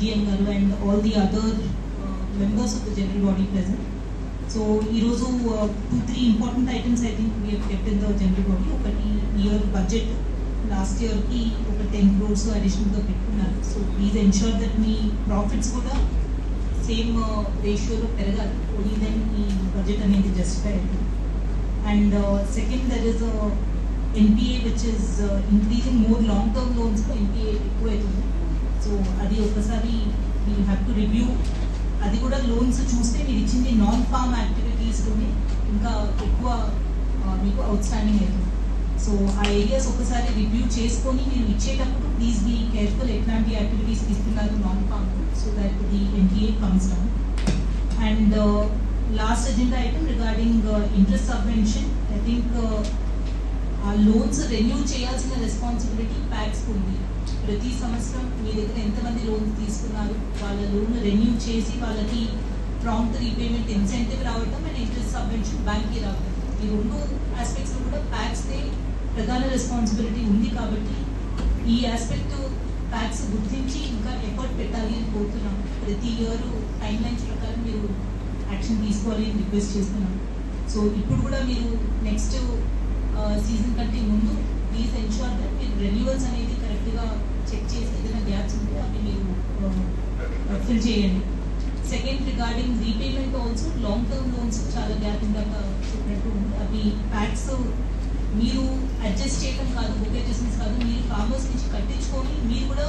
GM garu and all the other members of the general body present. So ఈరోజు 2-3 important items I think we have kept in the general body. ఒకటి year budget last ఇయర్కి ఒక 10 crores అడిషనల్గా పెట్టుకున్నారు. So please ensure that మీ profits కూడా same రేషియోలో పెరగాలి. ఓన్లీ దెన్ ఈ బడ్జెట్ అనేది జస్టిఫై అవుతుంది. And second there is NPA which is increasing more long term లోన్స్లో NPA ఎక్కువ అవుతుంది. సో అది ఒకసారి వీ హ్యావ్ టు రివ్యూ. అది కూడా లోన్స్ చూస్తే మీరు ఇచ్చింది నాన్ ఫార్మ్ యాక్టివిటీస్లోనే ఇంకా ఎక్కువ మీకు అవుట్ స్టాండింగ్ అవుతుంది. సో ఆ ఏరియాస్ ఒకసారి రివ్యూ చేసుకొని మీరు ఇచ్చేటప్పుడు ప్లీజ్ బీ కేర్ఫుల్ ఎట్లాంటి యాక్టివిటీస్కి ఇస్తున్నారు non farm, so that the NPA comes down. And last agenda item regarding interest subvention. I think ఆ లోన్స్ రెన్యూ చేయాల్సిన రెస్పాన్సిబిలిటీ ప్యాక్స్కి ఉంది. ప్రతి సంవత్సరం మీ దగ్గర ఎంతమంది లోన్స్ తీసుకున్నారు, వాళ్ళ లోన్ రెన్యూ చేసి వాళ్ళకి ప్రాంప్ట్ రీపేమెంట్ ఇన్సెంటివ్ రావటం అండ్ ఇంట్రెస్ట్ సబ్వెన్షన్ బ్యాంక్కి రావటం, ఈ రెండు ఆస్పెక్ట్స్లో కూడా ప్యాక్స్దే ప్రధాన రెస్పాన్సిబిలిటీ ఉంది. కాబట్టి ఈ ఆస్పెక్ట్ ప్యాక్స్ గుర్తించి ఇంకా ఎఫర్ట్ పెట్టాలి అని కోరుతున్నాం. ప్రతి ఇయర్ టైం లైన్స్ ప్రకారం మీరు యాక్షన్ తీసుకోవాలి అని రిక్వెస్ట్ చేస్తున్నాం. సో ఇప్పుడు కూడా మీరు నెక్స్ట్ సీజన్ కంటే ముందు ప్లీజ్ ఎన్షూర్ దట్ మీరు రెన్యువల్స్ అనేది కరెక్ట్గా చెక్ చేసి ఏదైనా గ్యాప్స్ ఉంటే అవి మీరు ఫిల్ చేయండి. Second regarding repayment also long term loans చాలా గ్యాప్ ఇందాక చెప్పినట్టు అవి ప్యాక్స్ మీరు అడ్జస్ట్ చేయడం కాదు, బుక్ అడ్జస్ట్మెంట్స్ కాదు, మీరు ఫార్మర్స్ నుంచి కట్టించుకొని మీరు కూడా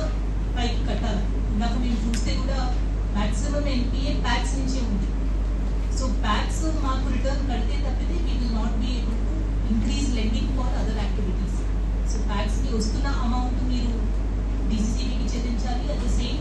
పైకి కట్టాలి. ఇందాక మేము చూస్తే కూడా మ్యాక్సిమం NPA ప్యాక్స్ నుంచే ఉంది. సో ప్యాక్స్ మాకు రిటర్న్ కడితే తప్పితే we will not be able to increase lending for other activities. So ప్యాక్స్కి వస్తున్న అమౌంట్ మీరు DCCBకి చెల్లించాలి. At the same